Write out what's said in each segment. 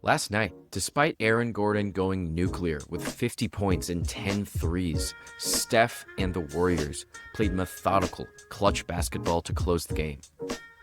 Last night, despite Aaron Gordon going nuclear with 50 points and 10 threes, Steph and the Warriors played methodical, clutch basketball to close the game.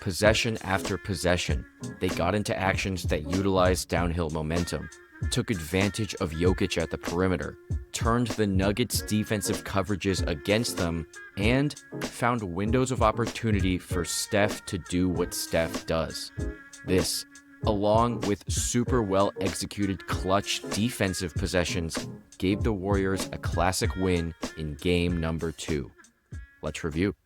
Possession after possession, they got into actions that utilized downhill momentum, took advantage of Jokic at the perimeter, turned the Nuggets' defensive coverages against them, and found windows of opportunity for Steph to do what Steph does. This, along with super well-executed clutch defensive possessions, gave the Warriors a classic win in game number 2. Let's review.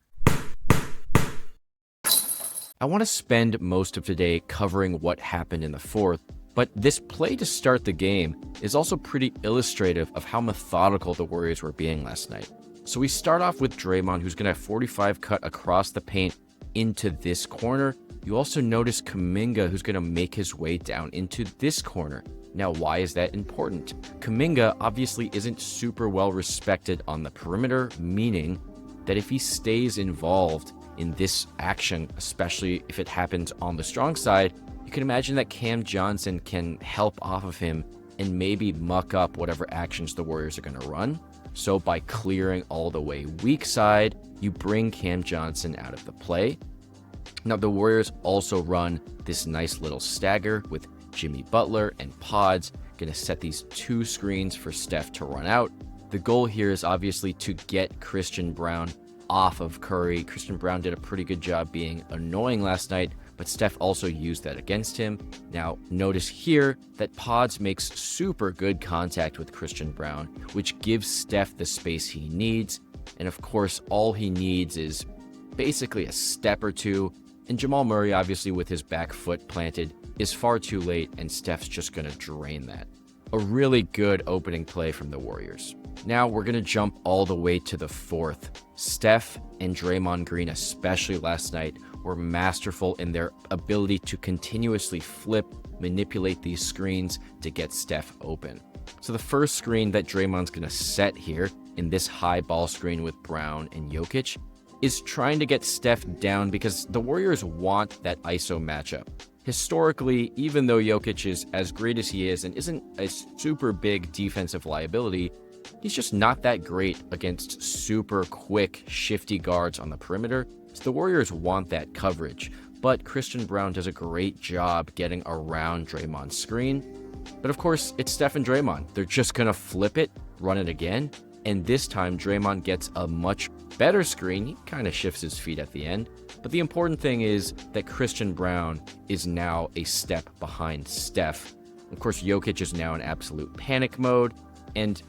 I want to spend most of today covering what happened in the fourth, but this play to start the game is also pretty illustrative of how methodical the Warriors were being last night. So we start off with Draymond, who's going to have 45 cut across the paint into this corner. You also notice Kuminga, who's going to make his way down into this corner. Now, why is that important? Kuminga obviously isn't super well respected on the perimeter, meaning that if he stays involved in this action, especially if it happens on the strong side, you can imagine that Cam Johnson can help off of him and maybe muck up whatever actions the Warriors are going to run. So by clearing all the way weak side, you bring Cam Johnson out of the play. Now, the Warriors also run this nice little stagger with Jimmy Butler and Pods, going to set these 2 screens for Steph to run out. The goal here is obviously to get Christian Braun off of Curry. Christian Braun did a pretty good job being annoying last night, but Steph also used that against him. Now, notice here that Pods makes super good contact with Christian Braun, which gives Steph the space he needs. And of course, all he needs is basically a step or two. And Jamal Murray, obviously with his back foot planted, is far too late, and Steph's just going to drain that. A really good opening play from the Warriors. Now we're going to jump all the way to the fourth. Steph and Draymond Green, especially last night, were masterful in their ability to continuously flip, manipulate these screens to get Steph open. So the first screen that Draymond's going to set here in this high ball screen with Brown and Jokic is trying to get Steph down because the Warriors want that ISO matchup. Historically, even though Jokic is as great as he is and isn't a super big defensive liability, he's just not that great against super quick, shifty guards on the perimeter. So the Warriors want that coverage, but Christian Braun does a great job getting around Draymond's screen. But of course, it's Steph and Draymond. They're just going to flip it, run it again, and this time Draymond gets a much better screen. He kind of shifts his feet at the end. But the important thing is that Christian Braun is now a step behind Steph. Of course, Jokic is now in absolute panic mode, and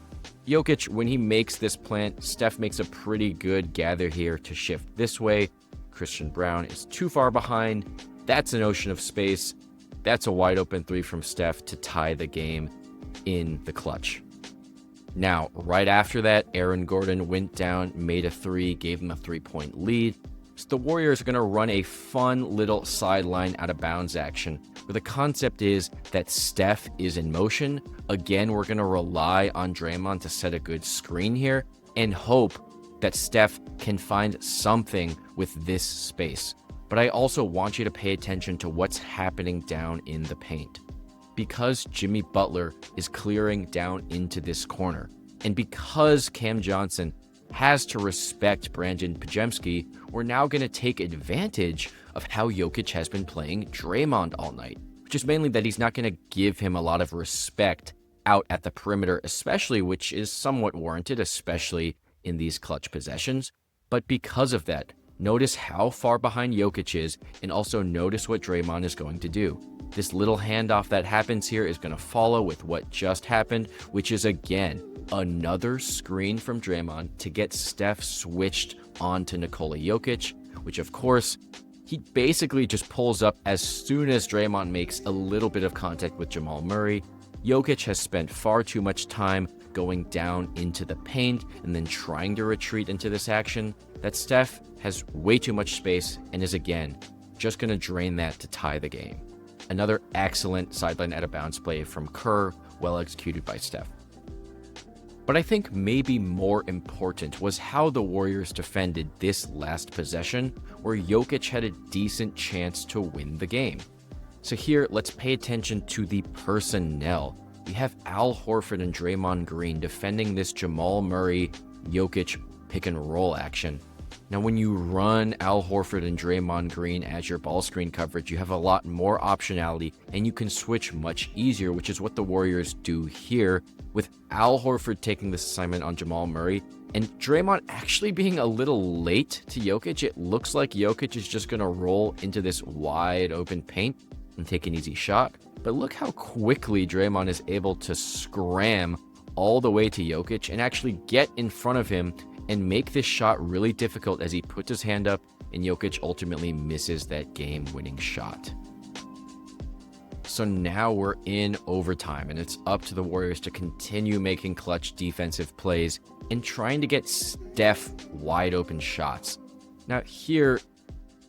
Jokic, when he makes this plant, Steph makes a pretty good gather here to shift this way. Christian Braun is too far behind. That's an ocean of space. That's a wide open 3 from Steph to tie the game in the clutch. Now, right after that, Aaron Gordon went down, made a 3, gave him a 3-point lead. So the Warriors are going to run a fun little sideline out of bounds action where the concept is that Steph is in motion. Again, we're going to rely on Draymond to set a good screen here and hope that Steph can find something with this space. But I also want you to pay attention to what's happening down in the paint. Because Jimmy Butler is clearing down into this corner, and because Cam Johnson has to respect Brandon Pajemski, we're now going to take advantage of how Jokic has been playing Draymond all night, which is mainly that he's not going to give him a lot of respect out at the perimeter, especially, which is somewhat warranted, especially in these clutch possessions. But because of that, notice how far behind Jokic is, and also notice what Draymond is going to do. This little handoff that happens here is going to follow with what just happened, which is, again, another screen from Draymond to get Steph switched onto Nikola Jokic, which, of course, he basically just pulls up as soon as Draymond makes a little bit of contact with Jamal Murray. Jokic has spent far too much time going down into the paint and then trying to retreat into this action that Steph has way too much space and is, again, just going to drain that to tie the game. Another excellent sideline out of bounds play from Kerr, well executed by Steph. But I think maybe more important was how the Warriors defended this last possession where Jokic had a decent chance to win the game. So here, let's pay attention to the personnel. We have Al Horford and Draymond Green defending this Jamal Murray-Jokic pick-and-roll action. Now, when you run Al Horford and Draymond Green as your ball screen coverage, you have a lot more optionality, and you can switch much easier, which is what the Warriors do here, with Al Horford taking this assignment on Jamal Murray, and Draymond actually being a little late to Jokic. It looks like Jokic is just going to roll into this wide open paint and take an easy shot. But look how quickly Draymond is able to scram all the way to Jokic and actually get in front of him and make this shot really difficult as he puts his hand up and Jokic ultimately misses that game-winning shot. So now we're in overtime, and it's up to the Warriors to continue making clutch defensive plays and trying to get Steph wide open shots. Now here,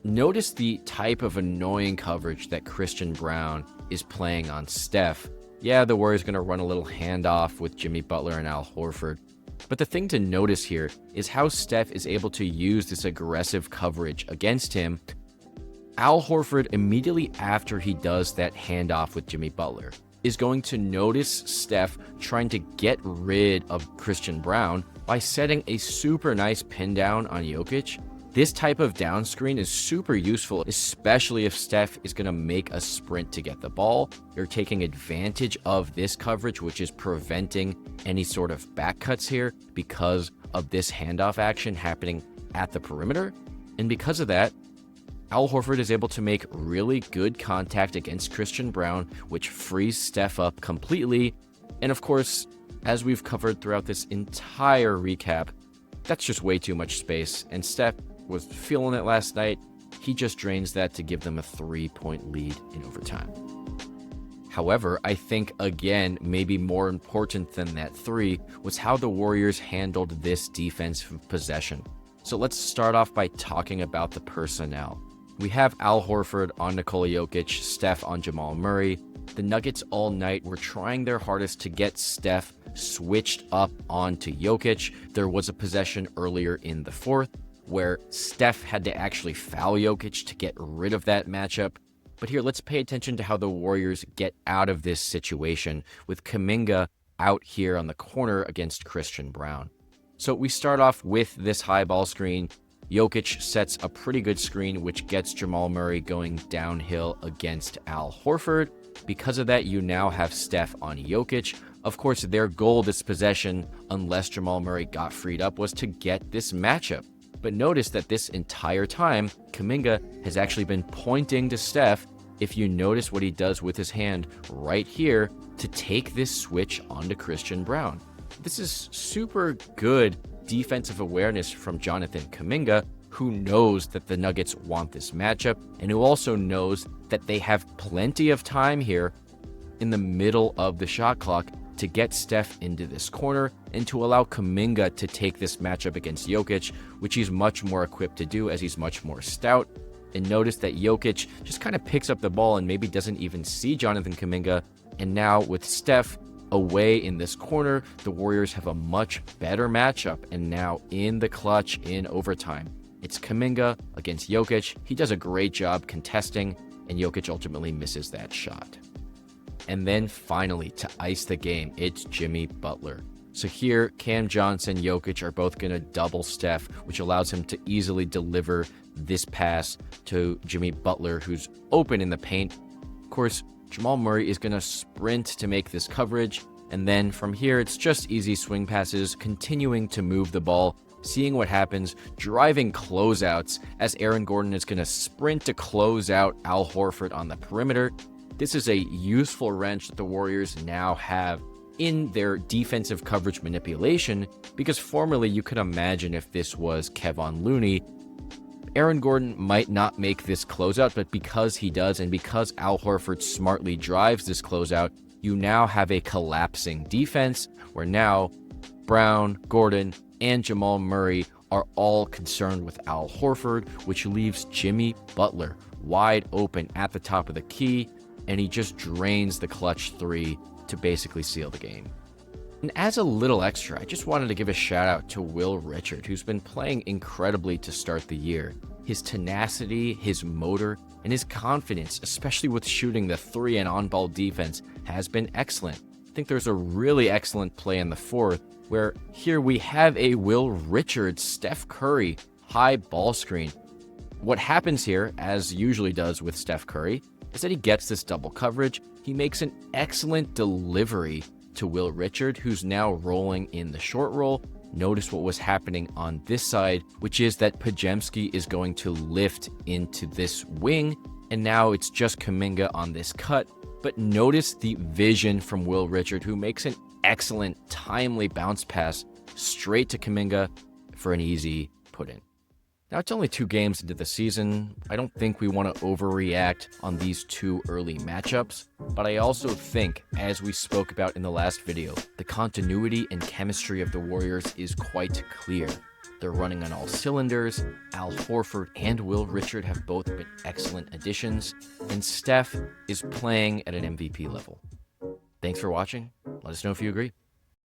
notice the type of annoying coverage that Christian Braun is playing on Steph. Yeah, the Warriors going to run a little handoff with Jimmy Butler and Al Horford. But the thing to notice here is how Steph is able to use this aggressive coverage against him. Al Horford, immediately after he does that handoff with Jimmy Butler, is going to notice Steph trying to get rid of Christian Braun by setting a super nice pin down on Jokic. This type of down screen is super useful, especially if Steph is going to make a sprint to get the ball. You're taking advantage of this coverage, which is preventing any sort of back cuts here because of this handoff action happening at the perimeter. And because of that, Al Horford is able to make really good contact against Christian Braun, which frees Steph up completely. And of course, as we've covered throughout this entire recap, that's just way too much space, and Steph was feeling it last night. He just drains that to give them a 3-point lead in overtime. However, I think, again, maybe more important than that three was how the Warriors handled this defensive possession. So let's start off by talking about the personnel. We have Al Horford on Nikola Jokic, Steph on Jamal Murray. The Nuggets all night were trying their hardest to get Steph switched up onto Jokic. There was a possession earlier in the fourth where Steph had to actually foul Jokic to get rid of that matchup. But here, let's pay attention to how the Warriors get out of this situation with Kuminga out here on the corner against Christian Braun. So we start off with this high ball screen. Jokic sets a pretty good screen, which gets Jamal Murray going downhill against Al Horford. Because of that, you now have Steph on Jokic. Of course, their goal this possession, unless Jamal Murray got freed up, was to get this matchup. But notice that this entire time, Kuminga has actually been pointing to Steph, if you notice what he does with his hand right here, to take this switch onto Christian Braun. This is super good defensive awareness from Jonathan Kuminga, who knows that the Nuggets want this matchup, and who also knows that they have plenty of time here in the middle of the shot clock to get Steph into this corner and to allow Kuminga to take this matchup against Jokic, which he's much more equipped to do as he's much more stout. And notice that Jokic just kind of picks up the ball and maybe doesn't even see Jonathan Kuminga. And now with Steph away in this corner, the Warriors have a much better matchup. And now in the clutch in overtime, it's Kuminga against Jokic. He does a great job contesting, and Jokic ultimately misses that shot. And then finally, to ice the game, it's Jimmy Butler. So here, Cam Johnson, Jokic are both going to double Steph, which allows him to easily deliver this pass to Jimmy Butler, who's open in the paint. Of course, Jamal Murray is going to sprint to make this coverage. And then from here, it's just easy swing passes, continuing to move the ball, seeing what happens, driving closeouts as Aaron Gordon is going to sprint to close out Al Horford on the perimeter. This is a useful wrench that the Warriors now have in their defensive coverage manipulation, because formerly you could imagine if this was Kevon Looney, Aaron Gordon might not make this closeout, but because he does, and because Al Horford smartly drives this closeout, you now have a collapsing defense where now Brown, Gordon, and Jamal Murray are all concerned with Al Horford, which leaves Jimmy Butler wide open at the top of the key, and he just drains the clutch three to basically seal the game. And as a little extra, I just wanted to give a shout out to Will Richard, who's been playing incredibly to start the year. His tenacity, his motor, and his confidence, especially with shooting the three and on-ball defense, has been excellent. I think there's a really excellent play in the fourth where here we have a Will Richards, Steph Curry high ball screen. What happens here, as usually does with Steph Curry, is that he gets this double coverage. He makes an excellent delivery to Will Richard, who's now rolling in the short roll. Notice what was happening on this side, which is that Podziemski is going to lift into this wing, and now it's just Kuminga on this cut. But notice the vision from Will Richard, who makes an excellent, timely bounce pass straight to Kuminga for an easy put-in. Now, it's only 2 games into the season. I don't think we want to overreact on these 2 early matchups, but I also think, as we spoke about in the last video, the continuity and chemistry of the Warriors is quite clear. They're running on all cylinders. Al Horford and Will Richard have both been excellent additions, and Steph is playing at an MVP level. Thanks for watching. Let us know if you agree.